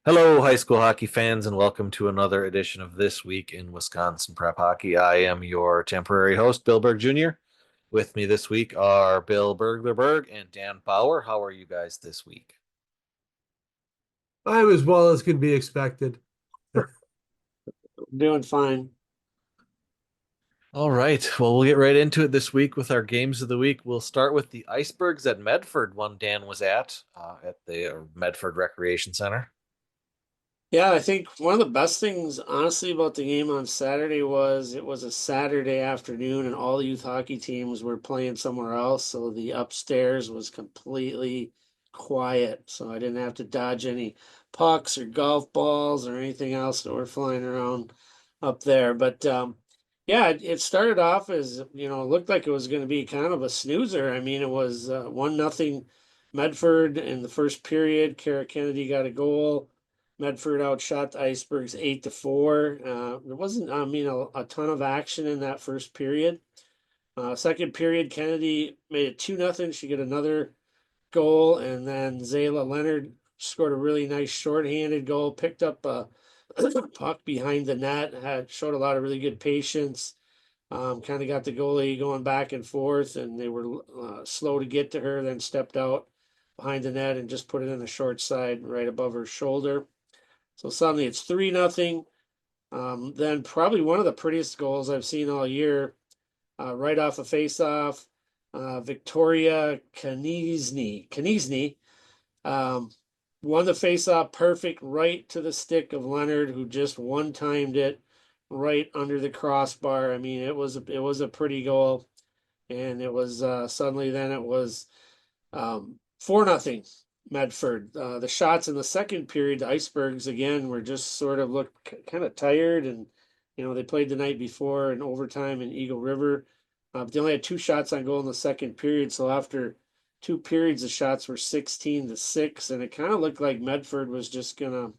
Hello, high school hockey fans, and welcome to another edition of This Week in Wisconsin Prep Hockey. I am your temporary host, Bill Berg Jr. With me this week are Bill Berglerberg and Dan Bauer. How are you guys this week? I'm as well as can be expected. Doing fine. All right, well, we'll get right into it this week with our games of the week. We'll start with the Icebergs at Medford, one Dan was at the Medford Recreation Center. Yeah, I think one of the best things, honestly, about the game on Saturday was it was a Saturday afternoon and all the youth hockey teams were playing somewhere else. So the upstairs was completely quiet. So I didn't have to dodge any pucks or golf balls or anything else that were flying around up there. But yeah, it started off as, it looked like it was going to be kind of a snoozer. I mean, it was 1-0 Medford in the first period. Kara Kennedy got a goal. Medford outshot the Icebergs 8-4. There wasn't, a ton of action in that first period. Second period, Kennedy made it 2-0. She got another goal, and then Zayla Leonard scored a really nice shorthanded goal, picked up a puck behind the net, showed a lot of really good patience. Kind of got the goalie going back and forth, and they were slow to get to her, then stepped out behind the net and just put it in the short side right above her shoulder. So suddenly it's 3-0. Then probably one of the prettiest goals I've seen all year, right off a face-off. Victoria Kniezny um, won the face-off perfect right to the stick of Leonard, who just one-timed it right under the crossbar. I mean, it was a pretty goal, and it was suddenly then it was 4-0 Medford. The shots in the second period, the Icebergs again were just sort of looked kind of tired, and they played the night before in overtime in Eagle River. But they only had two shots on goal in the second period, so after two periods, the shots were 16-6, and it kind of looked like Medford was just gonna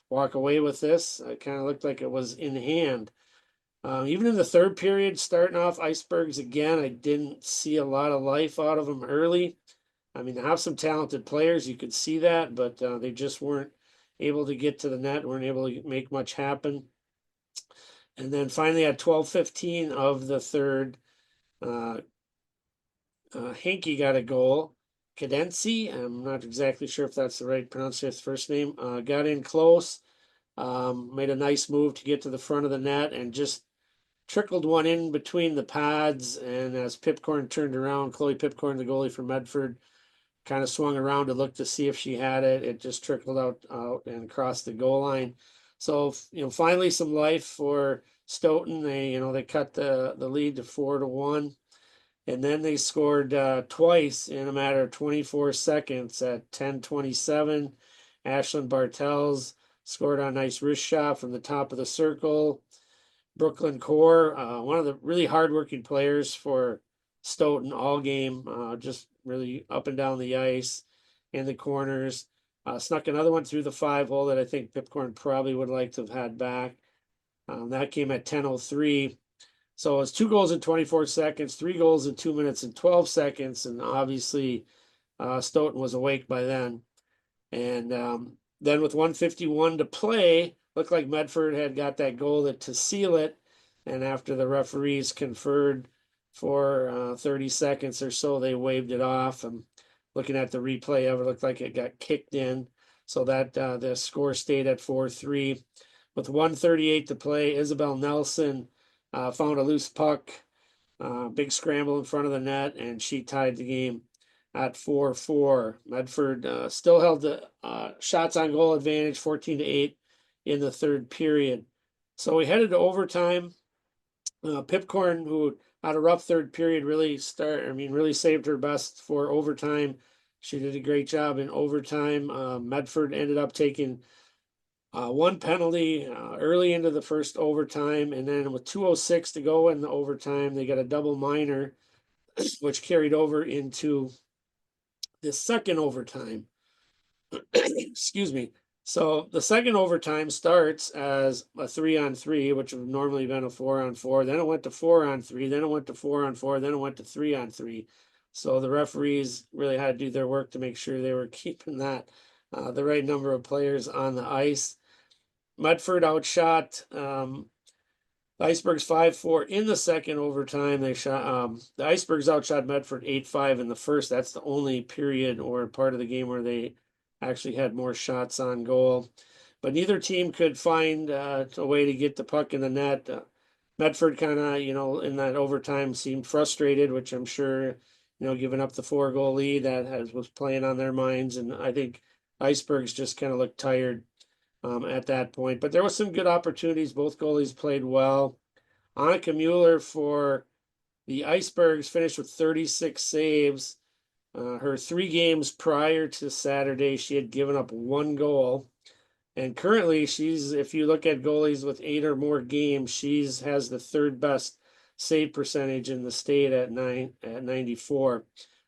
walk away with this. It kind of looked like it was in hand. Even in the third period, starting off Icebergs again, I didn't see a lot of life out of them early. I mean, they have some talented players, you could see that, but they just weren't able to get to the net, weren't able to make much happen. And then finally at 12:15 of the third, uh, Hankey got a goal. Cadenzi, I'm not exactly sure if that's the right pronunciation of his first name, got in close, made a nice move to get to the front of the net and just trickled one in between the pads. And as Pipcorn turned around, Chloe Pipcorn, the goalie for Medford, kind of swung around to look to see if she had it. It just trickled out and across the goal line. So finally some life for Stoughton. They cut the lead to 4-1, and then they scored twice in a matter of 24 seconds at 10:27. Ashlyn Bartels scored a nice wrist shot from the top of the circle. Brooklyn Core, one of the really hardworking players for Stoughton all game, just really up and down the ice in the corners. Snuck another one through the 5 hole that I think Pipcorn probably would like to have had back. That came at 10:03. So it's 2 goals in 24 seconds, 3 goals in 2 minutes and 12 seconds. And obviously, Stoughton was awake by then. And then with 151 to play, looked like Medford had got that goal to seal it. And after the referees conferred for 30 seconds or so, they waved it off. And looking at the replay of it, looked like it got kicked in. So that the score stayed at 4-3. With 138 to play, Isabel Nelson found a loose puck, big scramble in front of the net, and she tied the game at 4-4. Medford still held the shots on goal advantage 14-8 in the third period. So we headed to overtime. Pipcorn, who had a rough third period, really saved her best for overtime. She did a great job in overtime. Medford ended up taking one penalty early into the first overtime, and then with 2:06 to go in the overtime, they got a double minor, which carried over into the second overtime. Excuse me. So the second overtime starts as a 3-on-3, which would have normally been a 4-on-4. Then it went to 4-on-3. Then it went to 4-on-4. Then it went to 3-on-3. So the referees really had to do their work to make sure they were keeping that the right number of players on the ice. Medford outshot the Icebergs 5-4 in the second overtime. They shot the Icebergs outshot Medford 8-5 in the first. That's the only period or part of the game where they actually had more shots on goal. But neither team could find a way to get the puck in the net. Medford kind of, in that overtime seemed frustrated, which I'm sure, giving up the 4-goal lead was playing on their minds. And I think Icebergs just kind of looked tired at that point. But there was some good opportunities. Both goalies played well. Annika Mueller for the Icebergs finished with 36 saves. Her 3 games prior to Saturday, she had given up 1 goal. And currently, if you look at goalies with 8 or more games, has the 3rd best save percentage in the state at 94.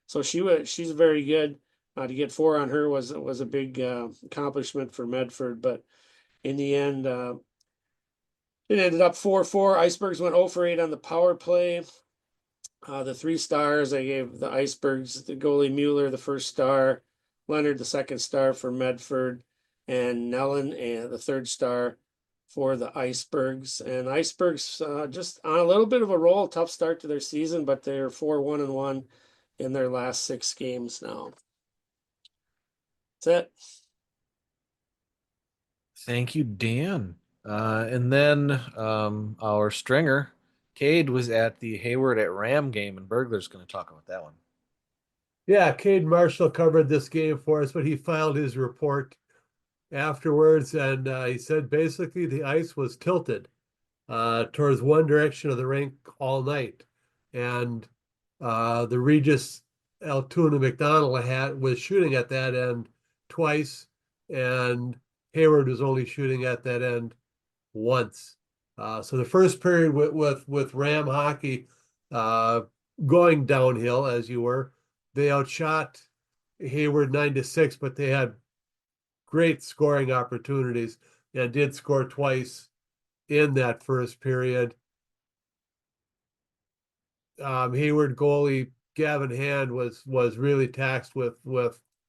So she's very good. To get 4 on her was a big accomplishment for Medford, but in the end, it ended up 4-4. Icebergs went 0 for 8 on the power play. The 3 stars I gave the Icebergs, the goalie Mueller, the 1st star, Leonard, the 2nd star for Medford, and Nellen, and the 3rd star for the Icebergs. And Icebergs just on a little bit of a roll, tough start to their season, but they're 4-1-1 in their last 6 games now. That's it. Thank you, Dan. And then our stringer, Cade, was at the Hayward at Ram game, and Burglar's going to talk about that one. Yeah, Cade Marshall covered this game for us, but he filed his report afterwards, and he said basically the ice was tilted towards one direction of the rink all night, and the Regis Altoona McDonald was shooting at that end twice, and Hayward was only shooting at that end once. So the first period with Ram hockey going downhill as you were, they outshot Hayward 9-6, but they had great scoring opportunities and did score twice in that first period. Hayward goalie Gavin Hand was really taxed with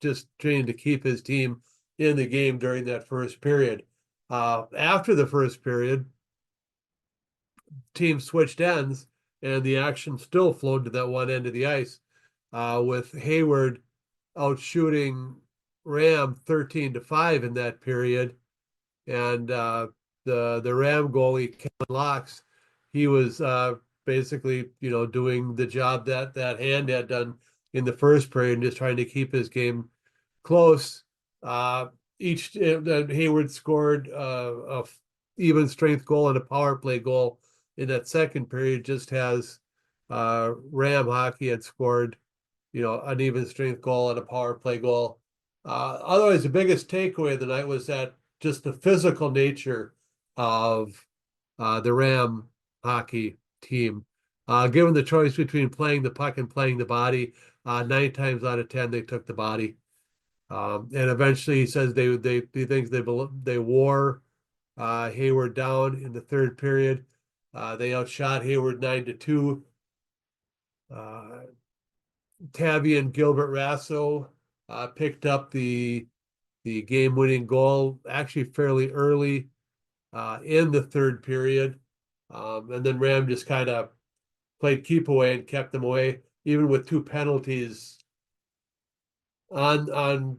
just trying to keep his team in the game during that first period. After the first period, team switched ends, and the action still flowed to that one end of the ice, with Hayward out shooting Ram 13-5 in that period, and the Ram goalie Kevin Locks, he was basically doing the job that Hand had done in the first period, and just trying to keep his game close. Hayward scored a even strength goal and a power play goal in that second period, just as Ram hockey had scored an even strength goal and a power play goal. Otherwise, the biggest takeaway of the night was that just the physical nature of the Ram hockey team. Given the choice between playing the puck and playing the body, 9 times out of 10 they took the body. And eventually, he says he thinks they wore Hayward down in the third period. They outshot Hayward 9-2. Tavian Gilbert Rasso picked up the game-winning goal actually fairly early in the third period, and then Ram just kind of played keep away and kept them away, even with 2 penalties on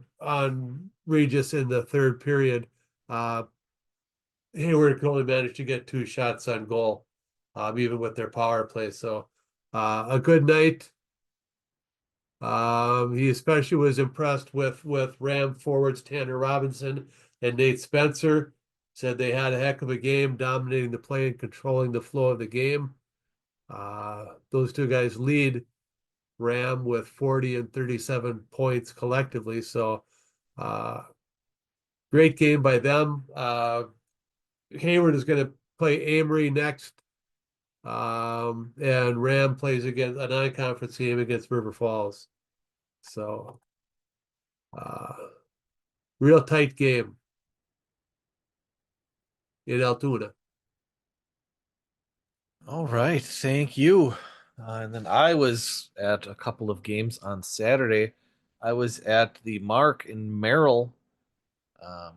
Regis in the third period. Hayward could only manage to get 2 shots on goal, even with their power play. So a good night. He especially was impressed with Ram forwards Tanner Robinson and Nate Spencer. Said they had a heck of a game, dominating the play and controlling the flow of the game. Those 2 guys lead Ram with 40 and 37 points collectively. So great game by them. Hayward is going to play Amory next. And Ram plays against a non-conference game against River Falls. So real tight game in Altoona. All right, thank you. And then I was at a couple of games on Saturday. I was at the Mark in Merrill um,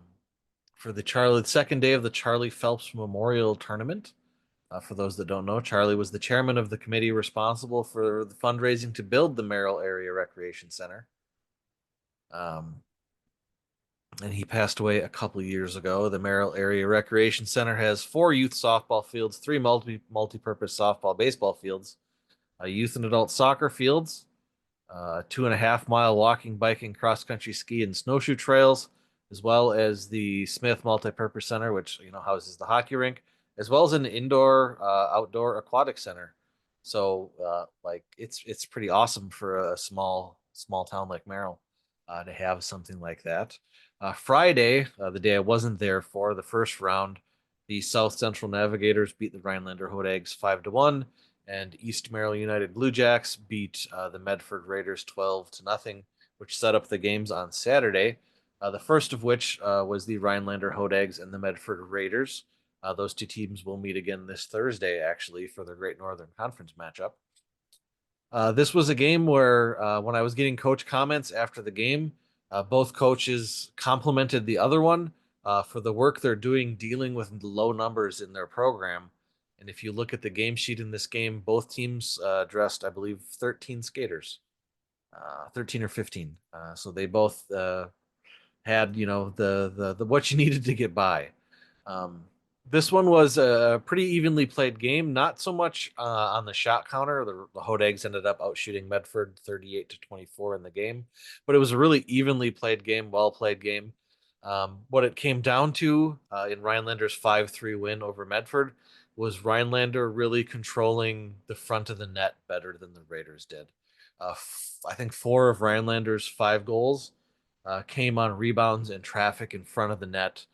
for the second day of the Charlie Phelps Memorial Tournament. For those that don't know, Charlie was the chairman of the committee responsible for the fundraising to build the Merrill Area Recreation Center. Um, and he passed away a couple years ago. The Merrill Area Recreation Center has 4 youth softball fields, 3 multi-purpose softball baseball fields, youth and adult soccer fields, 2.5 mile walking, biking, cross country ski, and snowshoe trails, as well as the Smith Multipurpose Center, which houses the hockey rink, as well as an indoor outdoor aquatic center. So it's pretty awesome for a small town like Merrill to have something like that. Friday, the day I wasn't there for the first round, the South Central Navigators beat the Rhinelander Hodags 5-1, and East Merrill United Blue Jacks beat the Medford Raiders 12-0, which set up the games on Saturday. The first of which was the Rhinelander Hodags and the Medford Raiders. Those two teams will meet again this Thursday, actually, for the Great Northern Conference matchup. This was a game where, when I was getting coach comments after the game, both coaches complimented the other one for the work they're doing dealing with low numbers in their program. And if you look at the game sheet in this game, both teams dressed, I believe, 13 skaters, 13 or 15. So they both had, the what you needed to get by. Um, this one was a pretty evenly played game, not so much on the shot counter. The Hodags ended up outshooting Medford 38-24 in the game, but it was a really evenly played game, well played game. What it came down to in Rhinelander's 5-3 win over Medford was Rhinelander really controlling the front of the net better than the Raiders did. I think 4 of Rhinelander's 5 goals came on rebounds and traffic in front of the net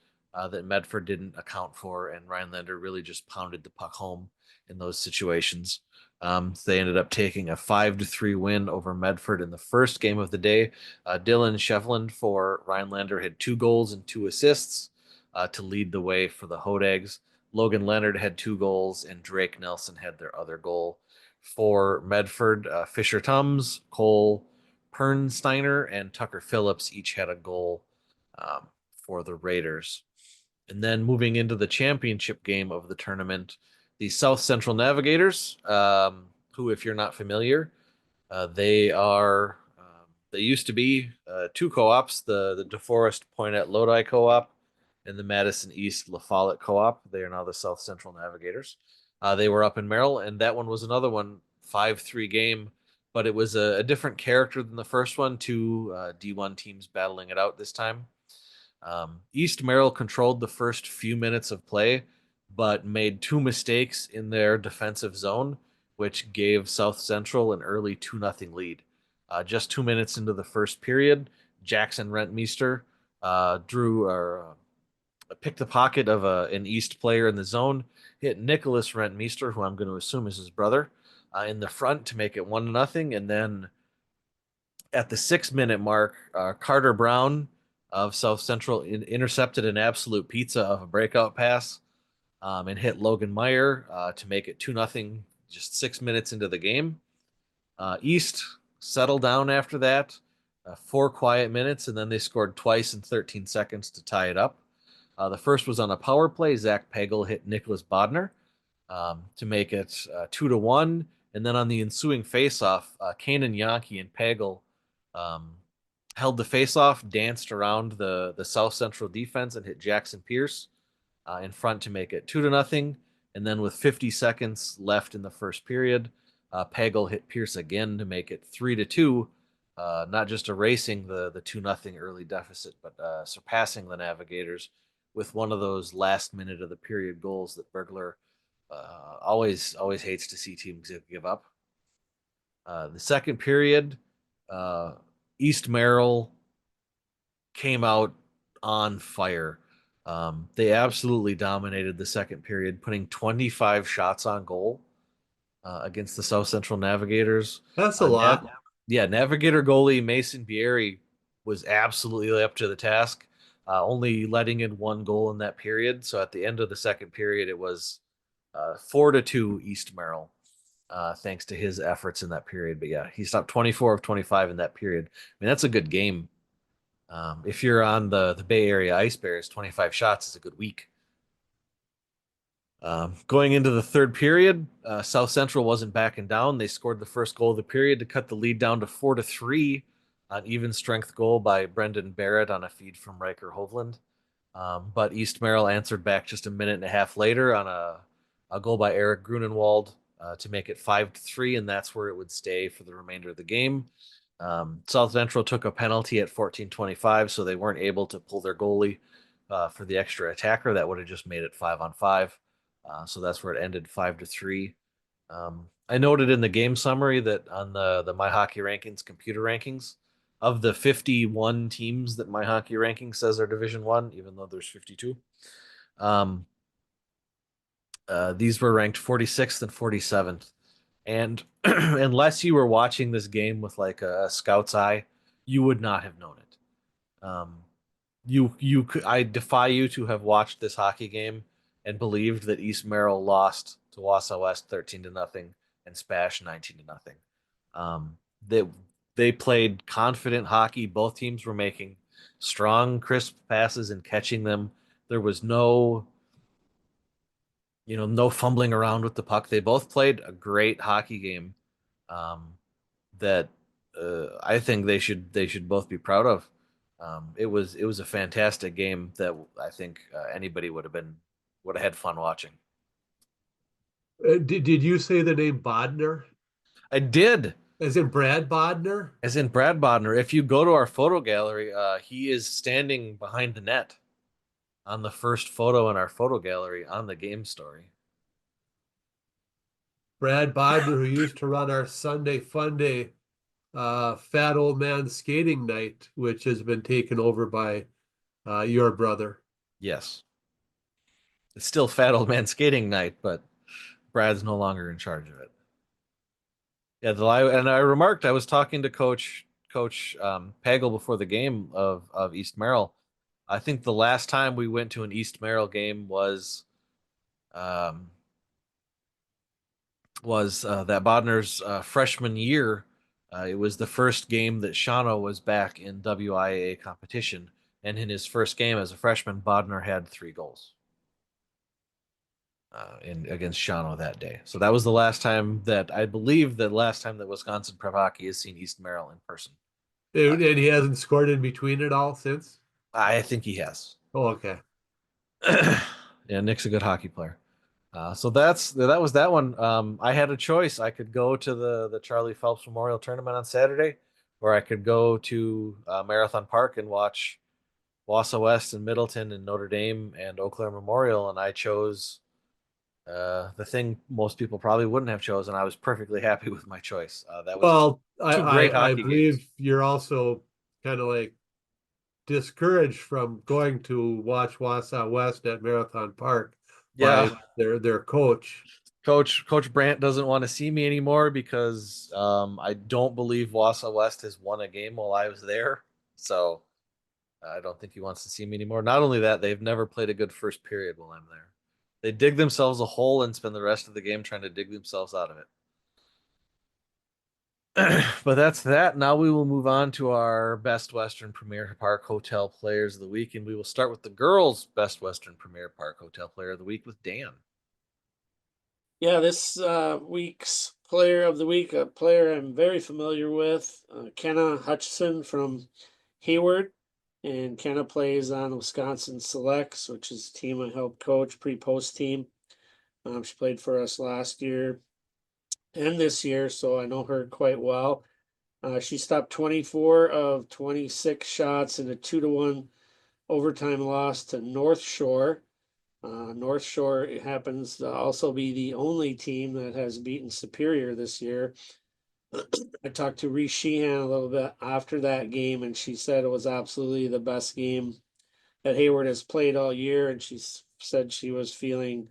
that Medford didn't account for, and Rhinelander really just pounded the puck home in those situations. They ended up taking a 5-3 win over Medford in the first game of the day. Dylan Shevland for Rhinelander had 2 goals and 2 assists to lead the way for the Hodags. Logan Leonard had 2 goals, and Drake Nelson had their other goal. For Medford, Fisher Tums, Cole Pernsteiner, and Tucker Phillips each had a goal for the Raiders. And then moving into the championship game of the tournament, the South Central Navigators, who, if you're not familiar, they used to be 2 co-ops, the DeForest Poinette Lodi co-op and the Madison East La Follette co-op. They are now the South Central Navigators. They were up in Merrill, and that one was another one, 5-3 game, but it was a different character than the first one, 2 D1 teams battling it out this time. East Merrill controlled the first few minutes of play, but made 2 mistakes in their defensive zone, which gave South Central an early 2-0 lead. Just 2 minutes into the first period, Jackson Rentmeester picked the pocket of an East player in the zone, hit Nicholas Rentmeester, who I'm going to assume is his brother, in the front to make it 1-0, and then at the 6-minute mark, Carter Brown of South Central intercepted an absolute pizza of a breakout pass and hit Logan Meyer to make it 2-0 just 6 minutes into the game. East settled down after that, 4 quiet minutes, and then they scored twice in 13 seconds to tie it up. The first was on a power play. Zach Pagel hit Nicholas Bodner to make it 2-1. And then on the ensuing faceoff, Kanan Yankee and Pagel held the faceoff, danced around the South Central defense, and hit Jackson Pierce in front to make it 2-0. And then with 50 seconds left in the first period, Pagel hit Pierce again to make it 3-2. Not just erasing the 2-0 early deficit, but surpassing the Navigators with one of those last minute of the period goals that Burglar always hates to see teams give up. The second period, East Merrill came out on fire. They absolutely dominated the second period, putting 25 shots on goal against the South Central Navigators. That's a lot. Navigator goalie Mason Bieri was absolutely up to the task, only letting in 1 goal in that period. So at the end of the second period, it was 4-2 East Merrill, thanks to his efforts in that period. But yeah, he stopped 24 of 25 in that period. I mean, that's a good game If you're on the Bay Area Icebergs, 25 shots is a good week. Going into the third period, South Central wasn't backing down. They scored the first goal of the period to cut the lead down to 4-3. An even strength goal by Brendan Barrett on a feed from Riker Hovland. But East Merrill answered back just a minute and a half later on a goal by Eric Grunenwald to make it 5-3, and that's where it would stay for the remainder of the game. South Central took a penalty at 14:25, so they weren't able to pull their goalie for the extra attacker. That would have just made it 5-on-5. So that's where it ended 5-3. I noted in the game summary that on the My Hockey Rankings computer rankings, of the 51 teams that My Hockey Rankings says are Division One, even though there's 52, these were ranked 46th and 47th. And unless you were watching this game with like a scout's eye, you would not have known it. I defy you to have watched this hockey game and believed that East Merrill lost to Wausau West 13-0 and Spash 19-0. They they played confident hockey. Both teams were making strong, crisp passes and catching them. There was no fumbling around with the puck. They both played a great hockey game that I think they should both be proud of. It was a fantastic game that I think anybody would have had fun watching. Did you say the name Bodner? I did, As in Brad Bodner? as in Brad Bodner. If you go to our photo gallery, he is standing behind the net on the first photo in our photo gallery on the game story. Brad Bodner, who used to run our Sunday Fun Day Fat Old Man Skating Night, which has been taken over by your brother. Yes, it's still Fat Old Man Skating Night, but Brad's no longer in charge of it. Yeah, I remarked I was talking to Coach Pagel before the game of East Merrill. I think the last time we went to an East Merrill game um, was that Bodner's freshman year. It was the first game that Shawano was back in WIAA competition, and in his first game as a freshman, Bodner had 3 goals in against Shawano that day. So that was the last time that I believe that Wisconsin Prep Hockey has seen East Merrill in person. And he hasn't scored in between it all since? I think he has. Oh, okay. Yeah, Nick's a good hockey player. So that was that one. I had a choice. I could go to the Charlie Phelps Memorial Tournament on Saturday, or I could go to Marathon Park and watch Wausau West and Middleton and Notre Dame and Eau Claire Memorial, and I chose the thing most people probably wouldn't have chosen. I was perfectly happy with my choice. That was Well, two great I hockey believe games. you're also kind of like discouraged from going to watch Wausau West at Marathon Park by Yeah, their coach. Coach Brandt doesn't want to see me anymore because I don't believe Wausau West has won a game while I was there. So I don't think he wants to see me anymore. Not only that, they've never played a good first period while I'm there. They dig themselves a hole and spend the rest of the game trying to dig themselves out of it. But that's that. Now we will move on to our Best Western Premier Park Hotel Players of the Week, and we will start with the girls' Best Western Premier Park Hotel Player of the Week with Dan. Yeah, this week's player of the week, a player I'm very familiar with, Kenna Hutchison from Hayward. And Kenna plays on Wisconsin Selects, which is a team I helped coach, pre-post team. She played for us last year and this year, so I know her quite well. She stopped 24 of 26 shots in a 2-1 overtime loss to North Shore. North Shore happens to also be the only team that has beaten Superior this year. I talked to Reese Sheehan a little bit after that game, and she said it was absolutely the best game that Hayward has played all year. And she said she was feeling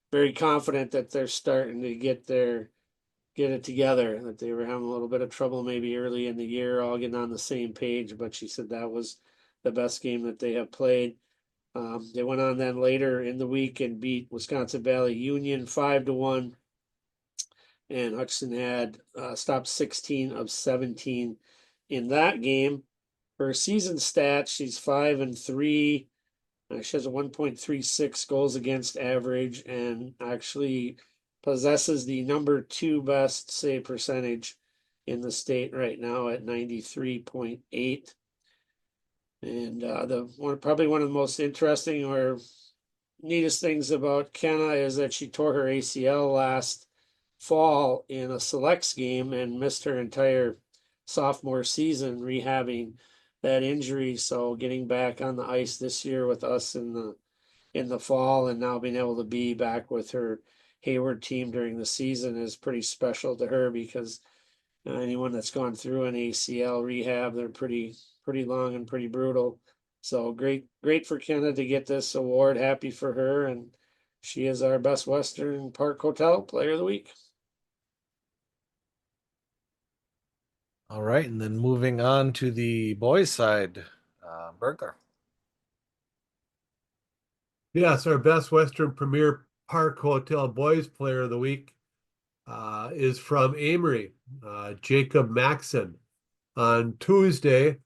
very confident that they're starting to get it together, that they were having a little bit of trouble maybe early in the year, all getting on the same page. But she said that was the best game that they have played. They went on then later in the week and beat Wisconsin Valley Union 5-1. And Hutchinson had stopped 16 of 17 in that game. her season stats, she's 5-3. She has a 1.36 goals against average and actually possesses the number 2 best save percentage in the state right now at 93.8. And probably one of the most interesting or neatest things about Kenna is that she tore her ACL last fall in a selects game and missed her entire sophomore season rehabbing that injury. So getting back on the ice this year with us in the fall and now being able to be back with her Hayward team during the season is pretty special to her because anyone that's gone through an ACL rehab, they're pretty long and pretty brutal. So great for Kenna to get this award. Happy for her, and she is our Best Western Park Hotel Player of the Week. All right, and then moving on to the boys' side, Burglar. Yes, our Best Western Premier Park Hotel Boys Player of the Week is from Amory, Jacob Maxon. On Tuesday,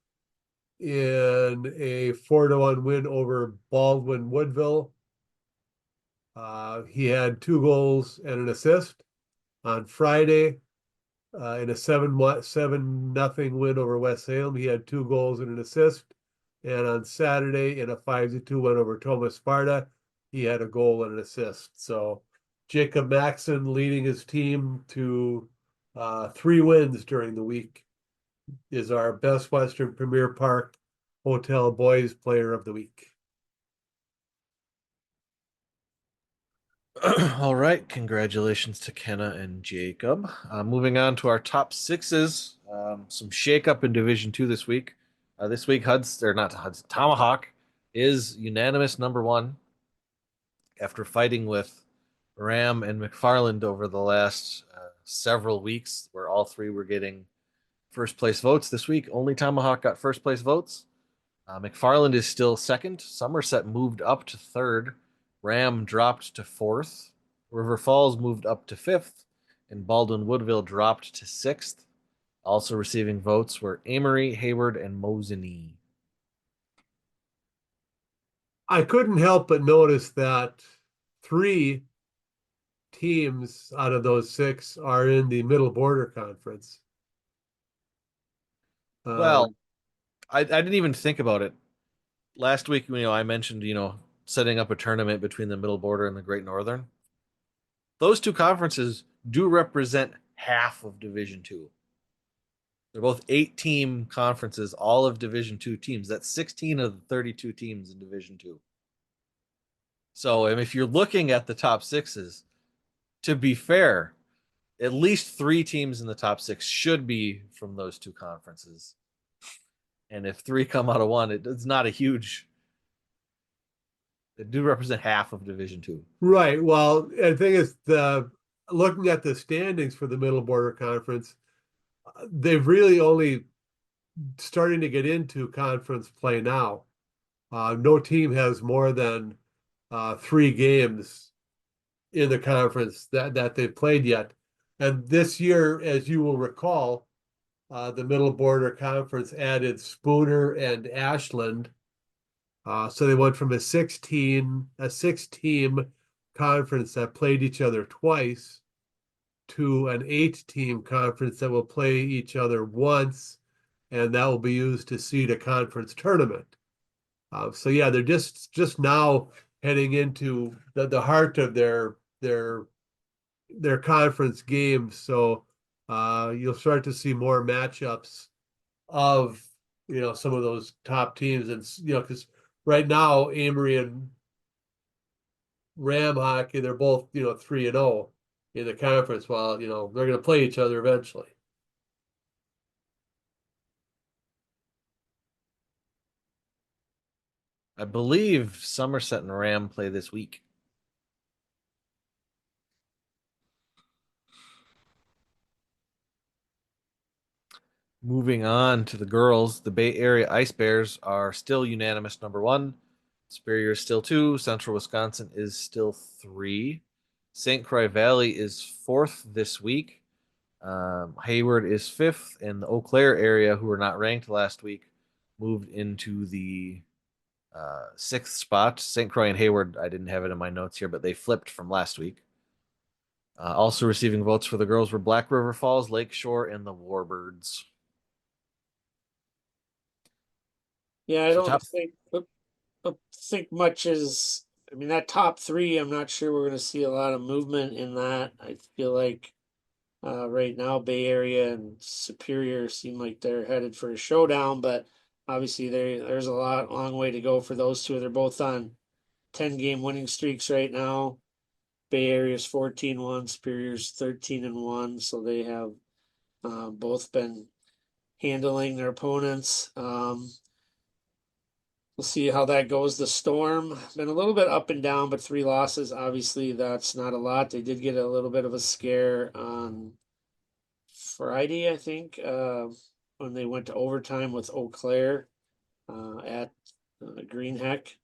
in a 4-1 win over Baldwin Woodville, he had 2 goals and an assist. On Friday, in a 7-0 win over West Salem, he had 2 goals and an assist. And on Saturday, in a 5-2 win over Thomas Sparta, he had a goal and an assist. So Jacob Maxon leading his team to 3 wins during the week is our Best Western Premier Park Hotel Boys Player of the Week. All right, congratulations to Kenna and Jacob. Moving on to our top sixes, some shakeup in Division Two this week. This week, Tomahawk is unanimous number 1 after fighting with Ram and McFarland over the last several weeks, where all 3 were getting first place votes. This week, only Tomahawk got first place votes. McFarland is still second. Somerset moved up to third. Ram dropped to 4th. River Falls moved up to 5th. And Baldwin Woodville dropped to 6th. Also receiving votes were Amory, Hayward, and Mosinee. I couldn't help but notice that 3 teams out of those 6 are in the Middle Border Conference. Well, I didn't even think about it. Last week, I mentioned, setting up a tournament between the Middle Border and the Great Northern. Those 2 conferences do represent half of Division Two. They're both 8-team conferences, all of Division Two teams. That's 16 of the 32 teams in Division Two. So if you're looking at the top sixes, to be fair, at least 3 teams in the top 6 should be from those 2 conferences. And if 3 come out of 1, it's not a huge. It do represent half of Division Two. Right. Well, the thing is, looking at the standings for the Middle Border Conference, they've really only starting to get into conference play now. No team has more than 3 games in the conference that they've played yet. And this year, as you will recall, the Middle Border Conference added Spooner and Ashland. So they went from a 6-team conference that played each other twice to an 8-team conference that will play each other once, and that will be used to seed a conference tournament. So yeah, they're just now heading into the heart of their conference games. So you'll start to see more matchups of some of those top teams, and because right now Amory and Ram hockey, they're both 3-0 in the conference. Well, they're going to play each other eventually. I believe Somerset and Ram play this week. Moving on to the girls, the Bay Area Icebergs are still unanimous number 1. Superior is still 2. Central Wisconsin is still 3. St. Croix Valley is 4th this week. Hayward is 5th, and the Eau Claire area, who were not ranked last week, moved into the sixth spot. St. Croix and Hayward, I didn't have it in my notes here, but they flipped from last week. Also receiving votes for the girls were Black River Falls, Lakeshore, and the Warbirds. Yeah, I So don't top, think much is. I mean, that top three, I'm not sure we're going to see a lot of movement in that. I feel like right now, Bay Area and Superior seem like they're headed for a showdown, but obviously there's a long way to go for those two. They're both on 10-game winning streaks right now. Bay Area's 14-1, Superior's 13-1, so they have both been handling their opponents. We'll see how that goes. The Storm been a little bit up and down, but 3 losses. Obviously, that's not a lot. They did get a little bit of a scare on Friday, I think, when they went to overtime with Eau Claire at Greenheck,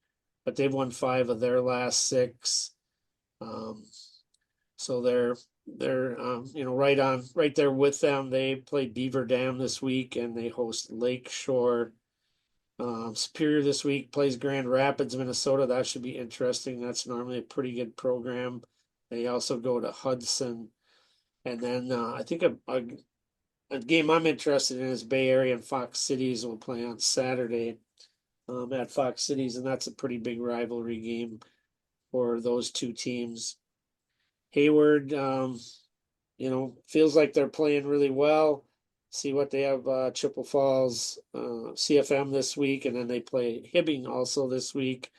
but they've won 5 of their last 6. So they're right there with them. They play Beaver Dam this week, and they host Lakeshore. Superior this week plays Grand Rapids, Minnesota. That should be interesting. That's normally a pretty good program. They also go to Hudson, and then I think a game I'm interested in is Bay Area and Fox Cities will play on Saturday at Fox Cities, and that's a pretty big rivalry game for those two teams. Hayward, feels like they're playing really well. See what they have, Chippewa Falls, CFM this week, and then they play Hibbing also this week.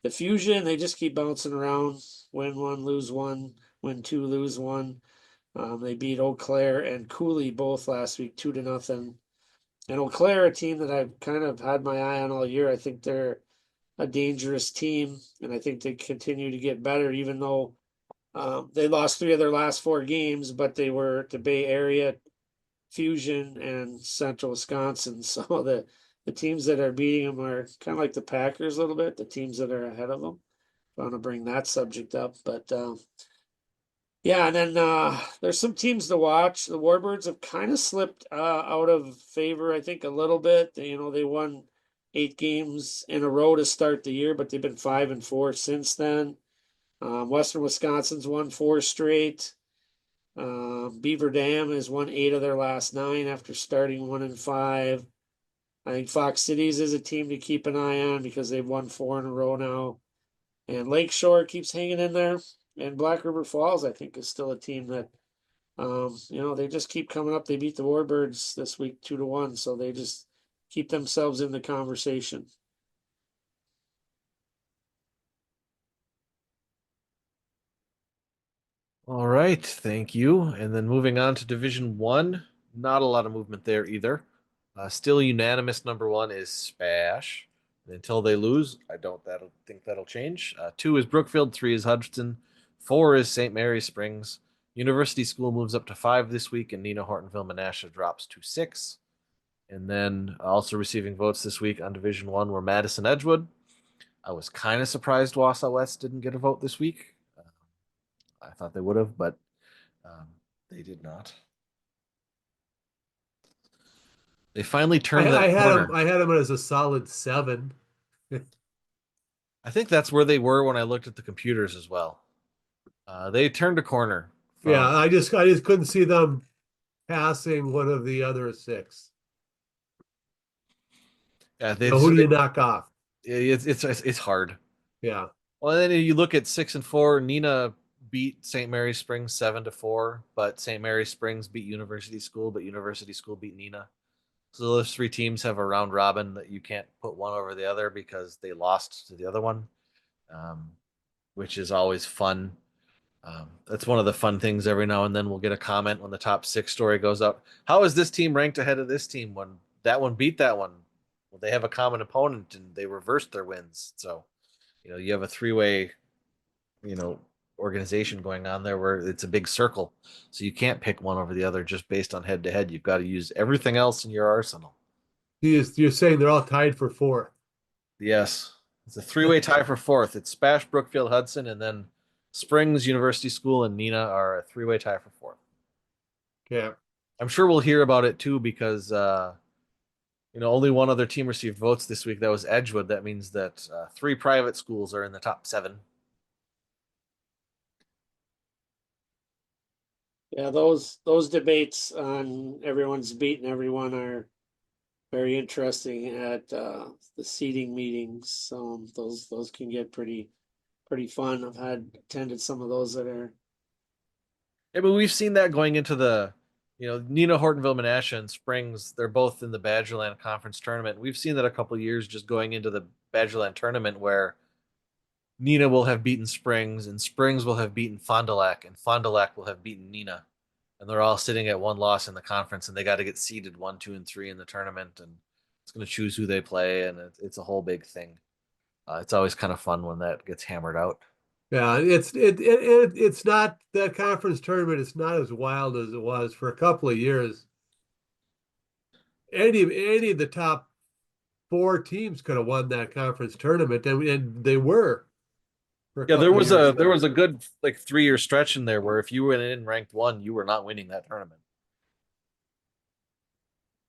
The Fusion, they just keep bouncing around. Win 1, lose 1, win 2, lose 1. They beat Eau Claire and Cooley both last week, 2-0. And Eau Claire, a team that I've kind of had my eye on all year. I think they're a dangerous team, and I think they continue to get better, even though they lost 3 of their last 4 games, but they were the Bay Area, Fusion, and Central Wisconsin. So the teams that are beating them are kind of like the Packers a little bit, the teams that are ahead of them. I want to bring that subject up, but yeah, and then there's some teams to watch. The Warbirds have kind of slipped out of favor, I think, a little bit. They won 8 games in a row to start the year, but they've been 5-4 since then. Western Wisconsin's won 4 straight. Beaver Dam has won 8 of their last 9 after starting 1-5. I think Fox Cities is a team to keep an eye on because they've won 4 in a row now. And Lakeshore keeps hanging in there. And Black River Falls, I think, is still a team that, they just keep coming up. They beat the Warbirds this week 2-1, so they just keep themselves in the conversation. all right, thank you. And then moving on to Division 1, not a lot of movement there either. Still unanimous number 1 is Spash. Until they lose, I don't think that'll change. 2 is Brookfield, 3 is Hudson, 4 is St. Mary's Springs. University School moves up to 5 this week, and Nina Hortonville Menasha drops to 6. And then also receiving votes this week on Division 1 were Madison Edgewood. I was kind of surprised Wausau West didn't get a vote this week. I thought they would have, but they did not. They finally turned I that had corner. him. I had him as a solid 7. I think that's where they were when I looked at the computers as well. They turned a corner. Yeah, I just couldn't see them passing one of the other 6. Yeah, Who do you knock off? it's hard. Yeah. Well, then you look at 6 and 4. Nina beat St. Mary's Springs 7-4, but St. Mary's Springs beat University School, but University School beat Nina. So those 3 teams have a round robin that you can't put one over the other because they lost to the other one, which is always fun. That's one of the fun things. Every now and then we'll get a comment when the top 6 story goes up. How is this team ranked ahead of this team when that one beat that one? Well, they have a common opponent and they reversed their wins. So, you have a 3-way, organization going on there where it's a big circle. So you can't pick one over the other just based on head to head. You've got to use everything else in your arsenal. You're saying they're all tied for 4. Yes. It's a 3-way tie for 4th. It's Spash, Brookfield, Hudson, and then Springs, University School, and Nina are a 3-way tie for 4th. Yeah. I'm sure we'll hear about it too because Only one other team received votes this week. That was Edgewood. That means that 3 private schools are in the top 7. Yeah, those debates on everyone's beating everyone are very interesting at the seating meetings. Those can get pretty fun. I've had attended some of those that are. Yeah, but we've seen that going into Nina Hortonville Menasha and Springs. They're both in the Badgerland Conference tournament. We've seen that a couple years just going into the Badgerland tournament where Nina will have beaten Springs and Springs will have beaten Fond du Lac and Fond du Lac will have beaten Nina. And they're all sitting at one loss in the conference and they got to get seeded 1, 2, and 3 in the tournament. And it's going to choose who they play. And it's a whole big thing. It's always kind of fun when that gets hammered out. Yeah, it's not that conference tournament. It's not as wild as it was for a couple of years. Any of the top 4 teams could have won that conference tournament, and they were for a Yeah, there couple of was years. a there was a good like 3 year stretch in there where if you went in ranked 1, you were not winning that tournament.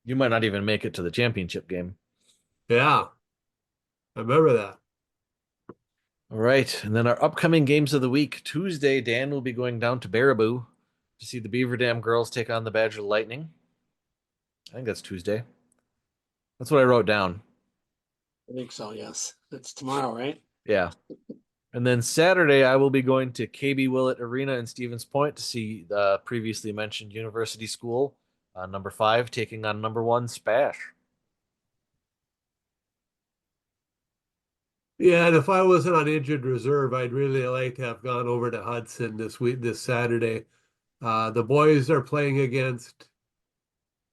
You might not even make it to the championship game. Yeah, I remember that. All right, and then our upcoming games of the week. Tuesday, Dan will be going down to Baraboo to see the Beaver Dam girls take on the Badger Lightning. I think that's Tuesday. That's what I wrote down. I think so. Yes, it's tomorrow, right? Yeah. And then Saturday, I will be going to KB Willett Arena in Stevens Point to see the previously mentioned University School, number 5, taking on number 1 Spash. Yeah, and if I wasn't on injured reserve, I'd really like to have gone over to Hudson this Saturday. The boys are playing against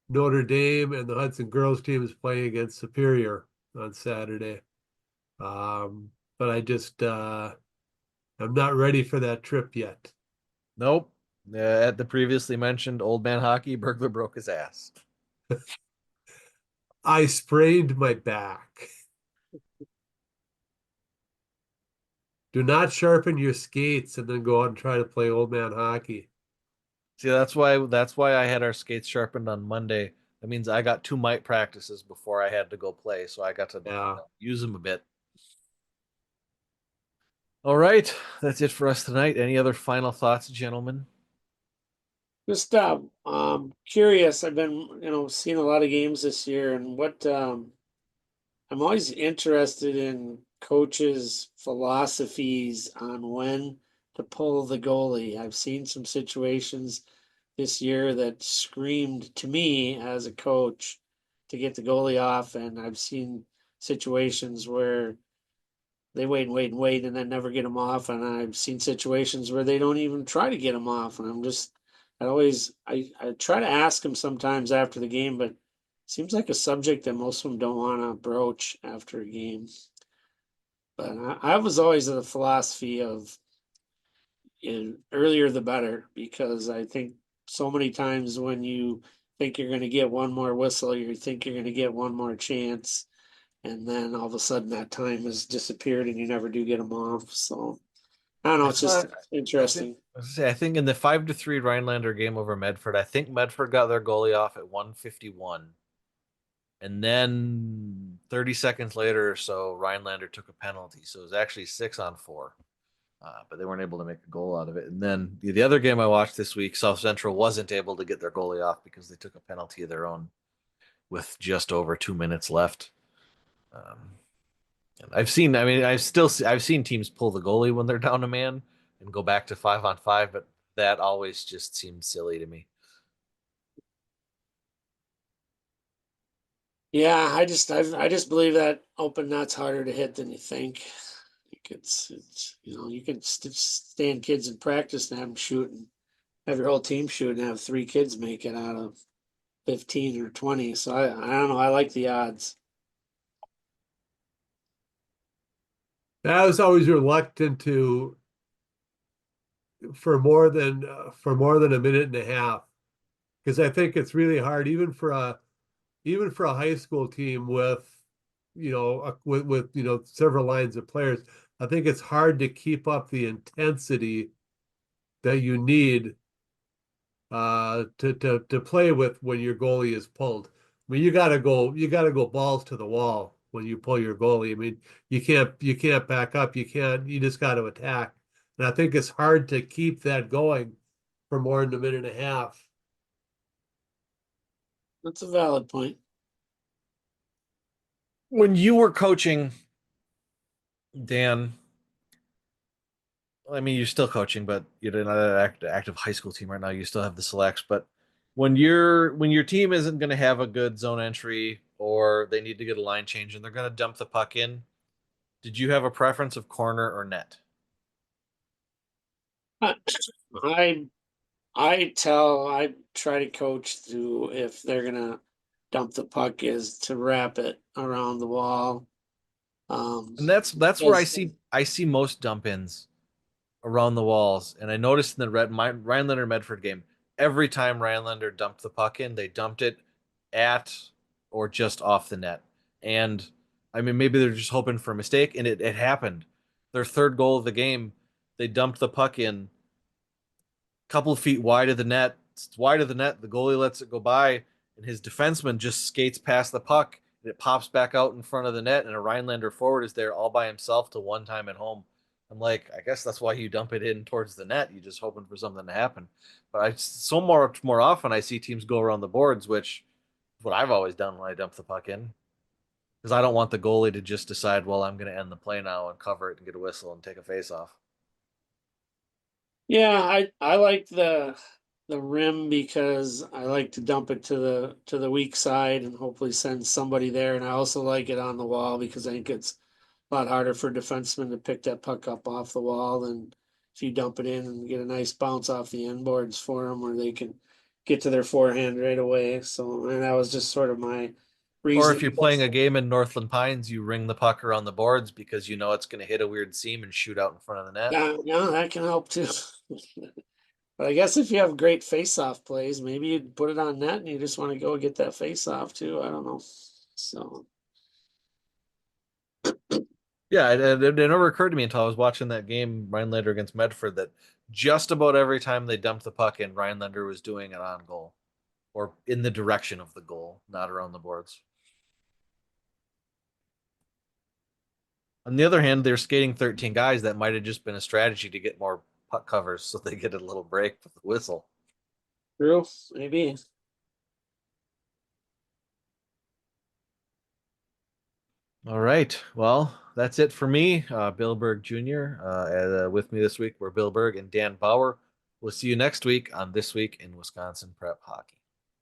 Notre Dame, and the Hudson girls team is playing against Superior on Saturday. But I'm not ready for that trip yet. Nope. At the previously mentioned Old Man Hockey, Burglar broke his ass. I sprained my back. Do not sharpen your skates and then go out and try to play old man hockey. See, that's why I had our skates sharpened on Monday. That means I got 2 mite practices before I had to go play, so I got to Yeah. use them a bit. All right, that's it for us tonight. Any other final thoughts, gentlemen? Just curious. I've been seeing a lot of games this year, and what I'm always interested in coaches' philosophies on when to pull the goalie. I've seen some situations this year that screamed to me as a coach to get the goalie off, and I've seen situations where they wait and wait and wait and then never get him off, and I've seen situations where they don't even try to get him off, and I try to ask him sometimes after the game, but it seems like a subject that most of them don't want to broach after a game. But I was always of the philosophy of earlier the better, because I think so many times when you think you're going to get one more whistle, you think you're going to get one more chance, and then all of a sudden that time has disappeared and you never do get them off. So I don't know, I it's just thought interesting. I think in the 5-3 Rhinelander game over Medford, I think Medford got their goalie off at 151. And then 30 seconds later or so, Rhinelander took a penalty. So it was actually 6-on-4. But they weren't able to make a goal out of it. And then the other game I watched this week, South Central wasn't able to get their goalie off because they took a penalty of their own with just over 2 minutes left. And I've seen teams pull the goalie when they're down a man and go back to 5-on-5, but that always just seems silly to me. Yeah, I just believe that open net's harder to hit than you think. It's you can stand kids in practice and have them shoot and have your whole team shoot and have 3 kids make it out of 15 or 20. So I don't know. I like the odds. I was always reluctant to for more than a minute and a half because I think it's really hard even for a high school team with with several lines of players. I think it's hard to keep up the intensity that you need to play with when your goalie is pulled. I mean, you gotta go balls to the wall when you pull your goalie. I mean, you can't back up. You just got to attack. And I think it's hard to keep that going for more than a minute and a half. That's a valid point. When you were coaching, Dan, I mean, you're still coaching, but you're not an active high school team right now. You still have the selects, but when your team isn't going to have a good zone entry or they need to get a line change and they're going to dump the puck in, did you have a preference of corner or net? I I try to coach to if they're gonna dump the puck is to wrap it around the wall. And that's where I see most dump ins around the walls. And I noticed in the Rhinelander Medford game, every time Rhinelander dumped the puck in, they dumped it at or just off the net. And I mean, maybe they're just hoping for a mistake, and it happened. Their third goal of the game, they dumped the puck in a couple of feet wide of the net. It's wide of the net. The goalie lets it go by, and his defenseman just skates past the puck, and it pops back out in front of the net, and a Rhinelander forward is there all by himself to one time at home. I'm like, I guess that's why you dump it in towards the net. You're just hoping for something to happen. But so more often I see teams go around the boards, which is what I've always done when I dump the puck in, because I don't want the goalie to just decide, well, I'm going to end the play now and cover it and get a whistle and take a face off. Yeah, I like the rim because I like to dump it to the weak side and hopefully send somebody there. And I also like it on the wall because I think it's a lot harder for defensemen to pick that puck up off the wall than if you dump it in and get a nice bounce off the end boards for them where they can get to their forehand right away. So, and that was just sort of my Or reason. if you're playing a game in Northland Pines, you ring the puck around the boards because you know it's going to hit a weird seam and shoot out in front of the net. Yeah, yeah, that can help too. But I guess if you have great face-off plays, maybe you'd put it on net and you just want to go get that face-off too. I don't know. So Yeah, it never occurred to me until I was watching that game, Rhinelander against Medford, that just about every time they dumped the puck in, Rhinelander was doing it on goal or in the direction of the goal, not around the boards. On the other hand, they're skating 13 guys. That might have just been a strategy to get more puck covers so they get a little break with the whistle. true, maybe. All right. Well, that's it for me, Bill Berg Jr. With me this week were Bill Berg and Dan Bauer. We'll see you next week on This Week in Wisconsin Prep Hockey.